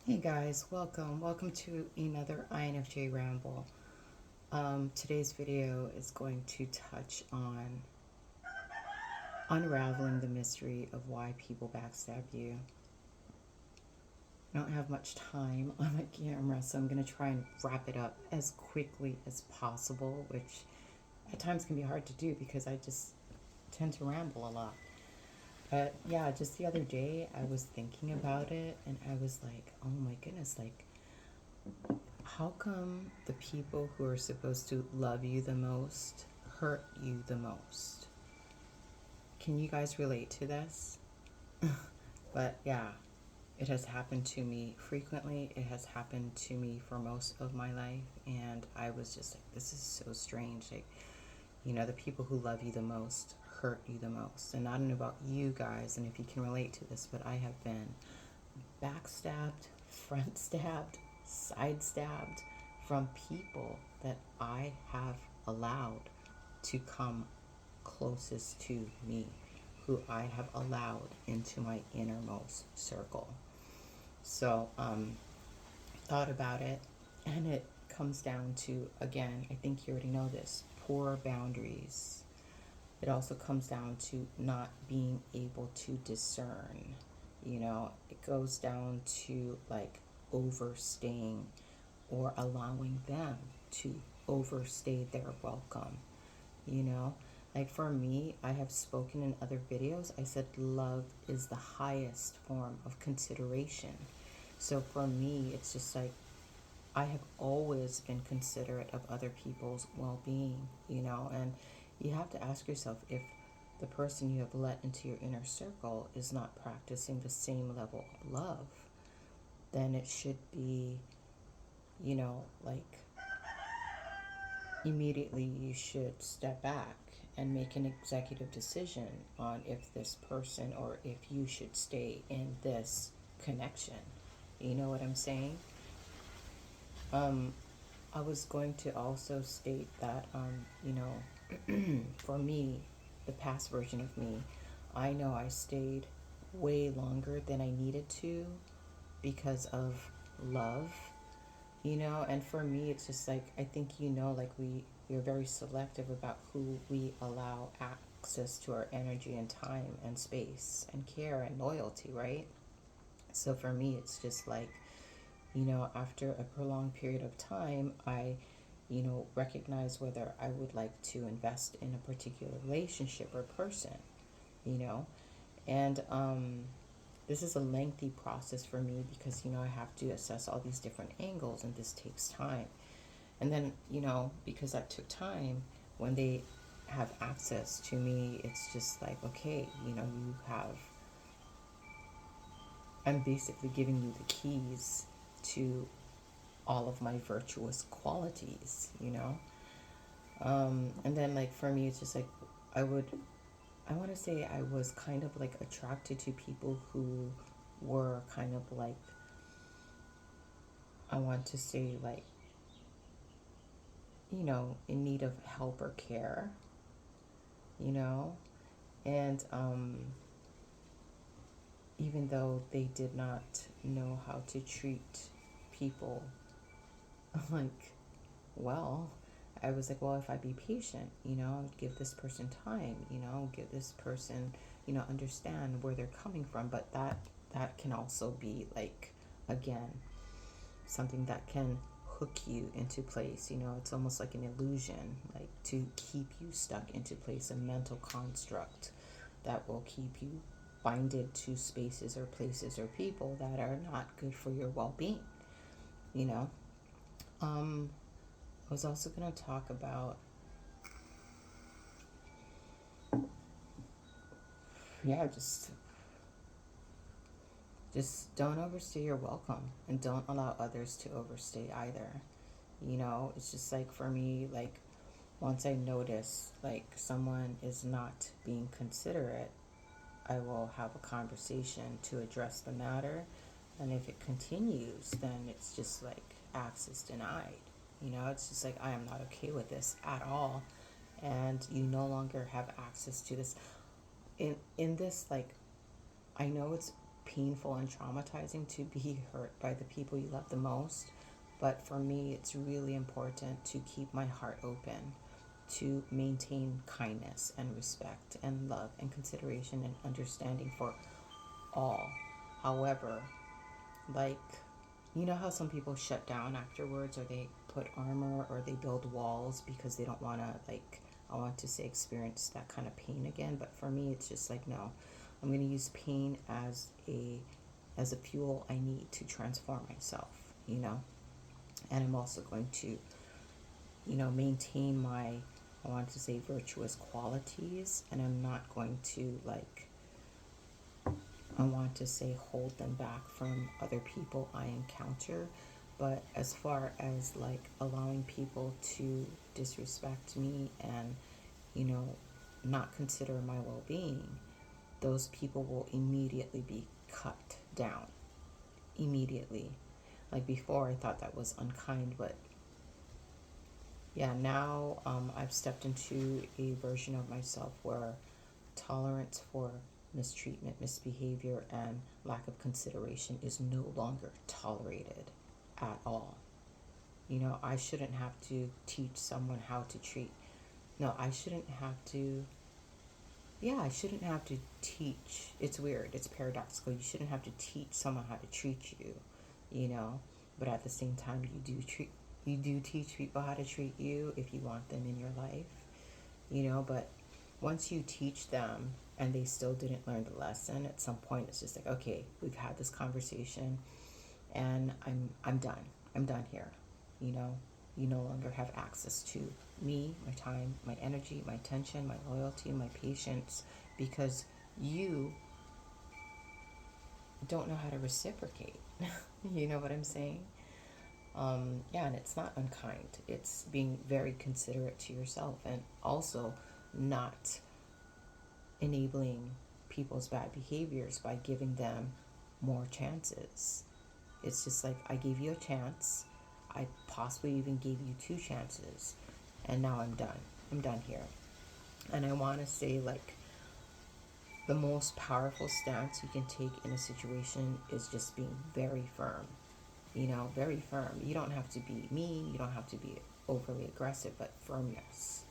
Hey guys, welcome to another INFJ Ramble. Today's video is going to touch on unraveling the mystery of why people backstab you. I don't have much time on my camera, so I'm going to try and wrap it up as quickly as possible, which at times can be hard to do because I just tend to ramble a lot. But yeah, just the other day I was thinking about it and I was like, oh my goodness, like how come the people who are supposed to love you the most hurt you the most? Can you guys relate to this? But yeah, it has happened to me frequently. It has happened to me for most of my life. And I was just like, this is so strange. Like, the people who love you the most hurt you the most. And I don't know about you guys and if you can relate to this, but I have been backstabbed, front stabbed, side stabbed from people that I have allowed to come closest to me, who I have allowed into my innermost circle. So, thought about it, and it comes down to, again, I think you already know this, poor boundaries. It also comes down to not being able to discern. It goes down to like overstaying or allowing them to overstay their welcome. You know, like for me, I have spoken in other videos. I said love is the highest form of consideration. So for me, it's just like I have always been considerate of other people's well being, and you have to ask yourself if the person you have let into your inner circle is not practicing the same level of love, then it should be, like immediately you should step back and make an executive decision on if this person or if you should stay in this connection. You know what I'm saying? Um, I was going to also state that, for me, the past version of me, I know I stayed way longer than I needed to because of love, and for me, it's just like, I think, like we're very selective about who we allow access to our energy and time and space and care and loyalty, right? So for me, it's just like, after a prolonged period of time, I, recognize whether I would like to invest in a particular relationship or person, you know. And this is a lengthy process for me because, I have to assess all these different angles and this takes time. And then, because that took time, when they have access to me, it's just like, okay, you have, I'm basically giving you the keys to all of my virtuous qualities. And then like for me, it's just like I would, I want to say I was kind of like attracted to people who were kind of like, I want to say like, in need of help or care, you know, and even though they did not know how to treat people like well, I was like, well, if I be patient, give this person time, give this person, understand where they're coming from. But that can also be like, again, something that can hook you into place. It's almost like an illusion, like to keep you stuck into place, a mental construct that will keep you binded to spaces or places or people that are not good for your well-being. You know, I was also going to talk about, yeah, just don't overstay your welcome and don't allow others to overstay either. It's just like for me, like once I notice like someone is not being considerate, I will have a conversation to address the matter. And if it continues, then it's just like access denied. It's just like I am not okay with this at all. And you no longer have access to this. In this, like, I know it's painful and traumatizing to be hurt by the people you love the most. But for me, it's really important to keep my heart open, to maintain kindness and respect and love and consideration and understanding for all. However, like, you know how some people shut down afterwards, or they put armor, or they build walls because they don't want to, like, I want to say experience that kind of pain again. But for me, it's just like, no, I'm going to use pain as a fuel I need to transform myself, you know. And I'm also going to, you know, maintain my, I want to say, virtuous qualities, and I'm not going to, like, I want to say, hold them back from other people I encounter. But as far as, like, allowing people to disrespect me and, you know, not consider my well-being, those people will immediately be cut down. Immediately. Like, before I thought that was unkind, but yeah, now I've stepped into a version of myself where tolerance for mistreatment, misbehavior, and lack of consideration is no longer tolerated at all. You know, I shouldn't have to teach someone how to treat. No, I shouldn't have to. Yeah, I shouldn't have to teach. It's weird. It's paradoxical. You shouldn't have to teach someone how to treat you, you know. But at the same time, you do teach people how to treat you if you want them in your life, you know. But once you teach them and they still didn't learn the lesson, at some point it's just like, okay, we've had this conversation, and I'm done. I'm done here, you know. You no longer have access to me, my time, my energy, my attention, my loyalty, my patience, because you don't know how to reciprocate. You know what I'm saying? Yeah, and it's not unkind. It's being very considerate to yourself, and also not enabling people's bad behaviors by giving them more chances. It's just like, I gave you a chance. I possibly even gave you 2 chances, and now I'm done. I'm done here. And I want to say, like, the most powerful stance you can take in a situation is just being very firm. You know, very firm. You don't have to be mean, you don't have to be overly aggressive, but firmness.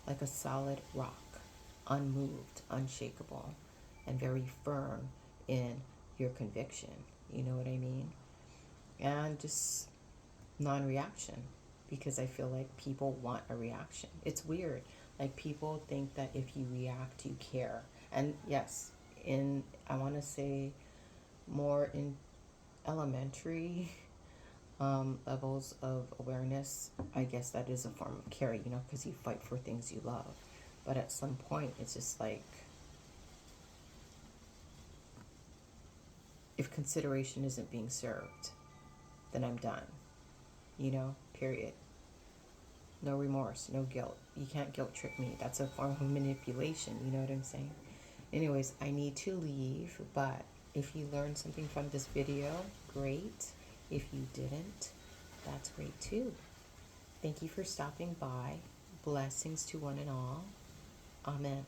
Like a solid rock, unmoved, unshakable, and very firm in your conviction. You know what I mean? And just non-reaction, because I feel like people want a reaction. It's weird. Like, people think that if you react, you care. And yes, in, I want to say, more in elementary levels of awareness, I guess that is a form of care, you know, because you fight for things you love. But at some point, it's just like, if consideration isn't being served, then I'm done. You know, period. No remorse, no guilt. You can't guilt trip me. That's a form of manipulation. You know what I'm saying? Anyways, I need to leave, but if you learned something from this video, great. If you didn't, that's great too. Thank you for stopping by. Blessings to one and all. Amen.